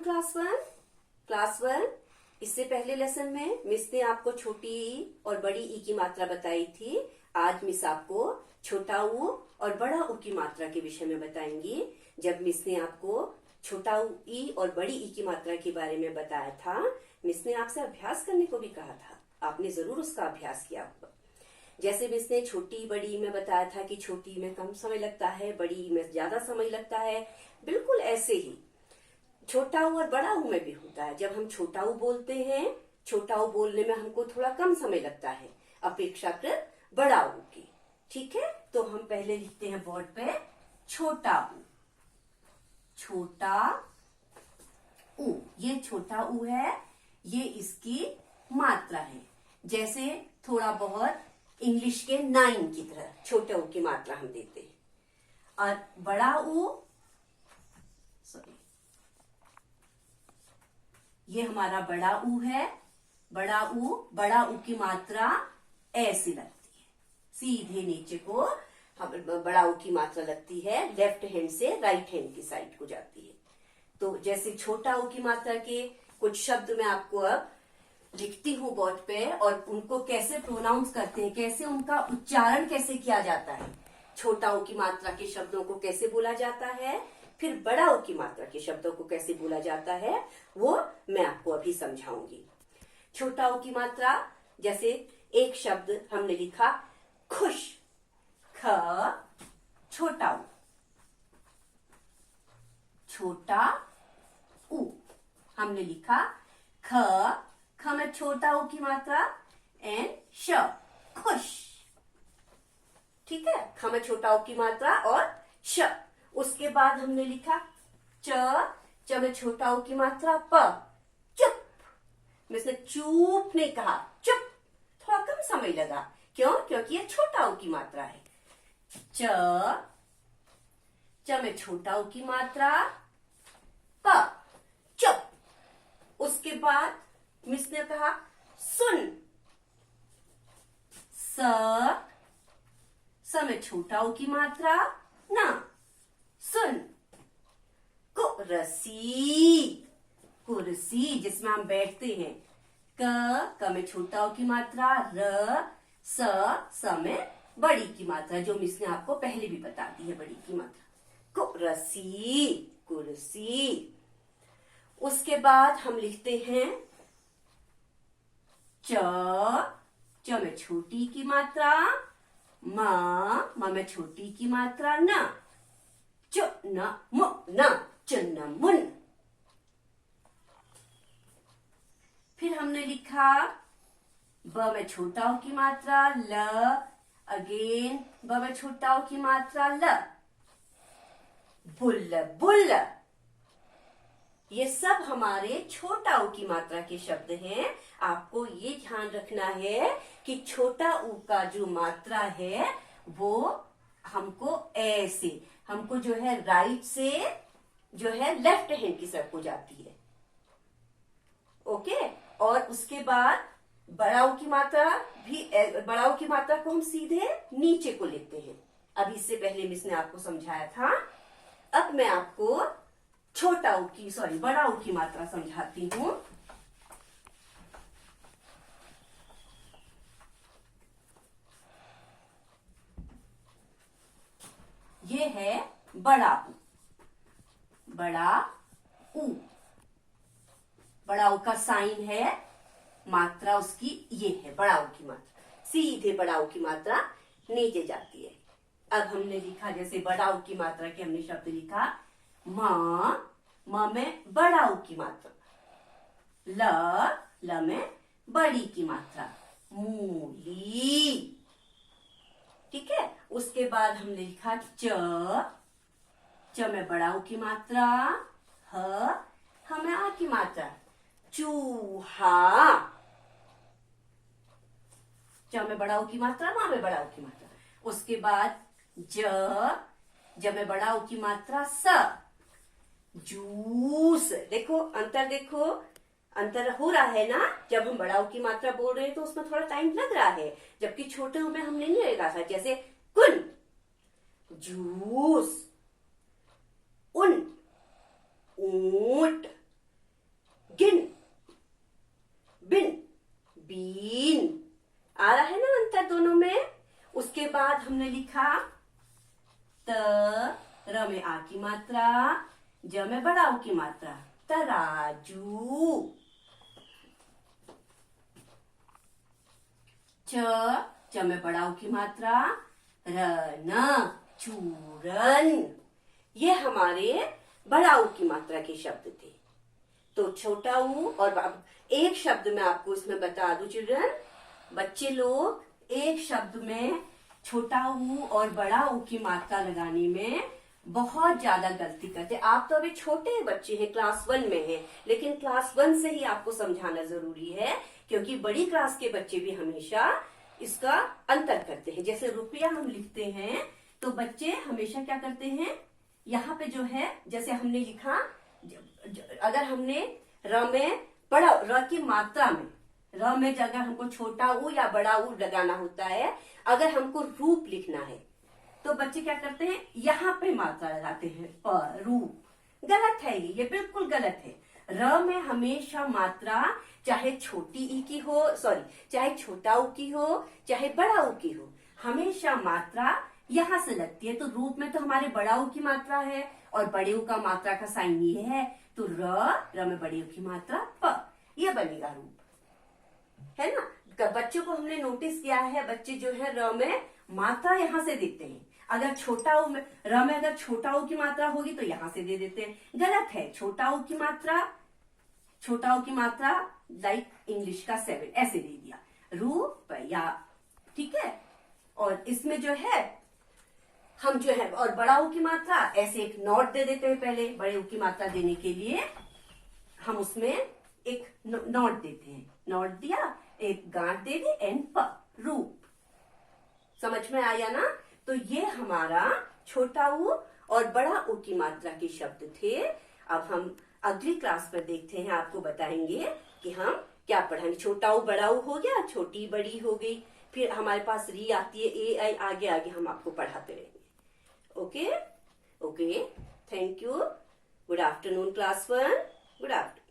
Class 1। Class 1 इससे पहले lesson में मिस ने आपको छोटी ई और बड़ी ई की मात्रा बताई थी। आज मिस आपको छोटा ऊ और बड़ा ऊ की मात्रा के विषय में बताएंगी। जब मिस ने आपको छोटा ई और बड़ी ई की मात्रा के बारे में बताया था, मिस ने आपसे अभ्यास करने को भी कहा था। आपने जरूर उसका अभ्यास किया होगा। जैसे मिस ने छोटी बड़ी ई में बताया था कि छोटी ई में कम समय लगता है, बड़ी ई में ज्यादा समय लगता है, बिल्कुल ऐसे ही छोटा ऊ और बड़ा ऊ में भी होता है। जब हम छोटा ऊ बोलते हैं, छोटा ऊ बोलने में हमको थोड़ा कम समय लगता है अपेक्षाकृत बड़ा ऊ की। ठीक है, तो हम पहले लिखते हैं बोर्ड पे छोटा ऊ। छोटा ऊ, ये छोटा ऊ है, ये इसकी मात्रा है। जैसे थोड़ा बहुत इंग्लिश के 9 की तरह छोटे ऊ की मात्रा हम देते हैं। और बड़ा ऊ, सॉरी, ये हमारा बड़ा ऊ है। बड़ा ऊ की मात्रा ऐसी लगती है, सीधे नीचे को हम बड़ा ऊ की मात्रा लगती है, लेफ्ट हैंड से राइट हैंड की साइड को जाती है। तो जैसे छोटा ऊ की मात्रा के कुछ शब्द मैं आपको अब लिखती हूँ बोर्ड पे, और उनको कैसे प्रोनाउंस करते हैं, कैसे उनका उच्चारण कैसे किया जाता है, छोटा ऊ की मात्रा के शब्दों को कैसे बोला जाता है, फिर बड़ा ऊ की मात्रा के शब्दों को कैसे बोला जाता है, वो मैं आपको अभी समझाऊंगी। छोटा ऊ की मात्रा, जैसे एक शब्द हमने लिखा खुश, ख छोटा ऊ, छोटा ऊ हमने लिखा ख में छोटा ऊ की मात्रा एंड श, खुश। ठीक है, ख में छोटा ऊ की मात्रा और श। उसके बाद हमने लिखा च में छोटा ऊ की मात्रा प, चुप। मिसने चुप नहीं कहा, चुप। थोड़ा कम समय लगा, क्यों? क्योंकि ये छोटा ऊ की मात्रा है। च में छोटा ऊ की मात्रा प, चुप। उसके बाद मिस ने कहा सुन, स में छोटा ऊ की मात्रा ना, सुन। कुर्सी, कुर्सी जिसमें हम बैठते हैं। क में छोटा ऊ की मात्रा र, स में बड़ी की मात्रा, जो मिस ने आपको पहले भी बता दी है, बड़ी की मात्रा। कुर्सी, कुर्सी। उसके बाद हम लिखते हैं च में छोटी की मात्रा म में छोटी की मात्रा न, चुन मु न, चुन्नमुन। फिर हमने लिखा ब में छोटा ऊ की मात्रा ल, अगेन ब में छोटा ऊ की मात्रा ल, बुलबुल। ये सब हमारे छोटा ऊ की मात्रा के शब्द हैं। आपको ये ध्यान रखना है कि छोटा ऊ का जो मात्रा है वो हमको ऐसे, हमको जो है राइट से जो है लेफ्ट हैंड की तरफ को जाती है। ओके, और उसके बाद बड़ा ऊ की मात्रा भी, बड़ा ऊ की मात्रा को हम सीधे नीचे को लेते हैं। अब इससे पहले मिस ने आपको समझाया था। अब मैं आपको छोटा ऊ की, सॉरी, बड़ा ऊ की मात्रा समझाती हूं। ये है बड़ा ऊ, बड़ा ऊ। बड़ा ऊ का साइन है, मात्रा उसकी ये है, बड़ा ऊ की मात्रा। सीधे बड़ा ऊ की मात्रा नीचे जाती है। अब हमने लिखा, जैसे बड़ा ऊ की मात्रा के हमने शब्द लिखा म में बड़ा ऊ की मात्रा, ल में बड़ी की मात्रा, मूली। ठीक है, उसके बाद हमने लिखा च में बड़ा ऊ की मात्रा, ह में आ की मात्रा, चूहा। च में बड़ा ऊ की मात्रा, मा में बड़ा ऊ की मात्रा। उसके बाद ज में बड़ा ऊ की मात्रा स, जूस। देखो अंतर, देखो अंतर हो रहा है ना। जब हम बड़ा ऊ की मात्रा बोल रहे हैं तो उसमें थोड़ा टाइम लग रहा है, जबकि छोटे ऊ में हमने नहीं लगा था। जैसे कुन, जूस, उन, ऊंट, र में आ की मात्रा, ज में बड़ा ऊ की मात्रा, तराजू। च में बड़ा ऊ की मात्रा, रन, चूरन। ये हमारे बड़ा ऊ की मात्रा के शब्द थे। तो छोटा ऊ और एक शब्द में आपको इसमें बता दूं चिल्ड्रन, बच्चे लोग एक शब्द में छोटा ऊ और बड़ा ऊ की मात्रा लगाने में बहुत ज्यादा गलती करते। आप तो अभी छोटे बच्चे हैं, क्लास 1 में हैं, लेकिन क्लास 1 से ही आपको समझाना जरूरी है, क्योंकि बड़ी क्लास के बच्चे भी हमेशा इसका अंतर करते हैं। जैसे रुपया हम लिखते हैं तो बच्चे हमेशा क्या करते हैं, यहाँ पे जो है जैसे हमने लिखा, अगर हमने र में बड़ा र की मात्रा में, र में अगर हमको छोटा ऊ या बड़ा ऊ लगाना होता है, अगर हमको रूप लिखना है तो बच्चे क्या करते हैं, यहाँ पे मात्रा लगाते हैं, प रूप। गलत है ये बिल्कुल गलत है। र में हमेशा मात्रा चाहे छोटी ई की हो, सॉरी चाहे छोटा ऊ की हो, चाहे बड़ा ऊ की हो, हमेशा मात्रा यहाँ से लगती है। तो रूप में तो हमारे बड़ा ऊ की मात्रा है और बड़े ऊ का मात्रा का साइन ये है, तो र में बड़े ऊ की मात्रा प, ये बनेगा रूप, है ना। बच्चों को हमने नोटिस किया है, बच्चे जो है र में मात्रा यहाँ से देते हैं। अगर छोटा ऊ में, र में अगर छोटा ऊ की मात्रा होगी तो यहाँ से दे देते हैं, गलत है। छोटा ऊ की मात्रा लाइक इंग्लिश का 7 ऐसे दे दिया, रूप या, ठीक है। और इसमें जो है हम जो है, और बड़ा ऊ की मात्रा ऐसे एक नॉट दे देते हैं। पहले बड़े ऊ की मात्रा देने के लिए हम उसमें एक नॉट देते हैं, नॉट दिया, एक गांठ दे दी, एन प, रूप। समझ में आया ना। तो ये हमारा छोटा ऊ और बड़ा ऊ की मात्रा के शब्द थे। अब हम अगली क्लास पर देखते हैं, आपको बताएंगे कि हम क्या पढ़ेंगे। छोटा ऊ बड़ा ऊ हो गया, छोटी बड़ी हो गई, फिर हमारे पास री आती है, ए आई, आगे आगे हम आपको पढ़ाते रहेंगे। Okay, thank you. Good afternoon class 1, good afternoon.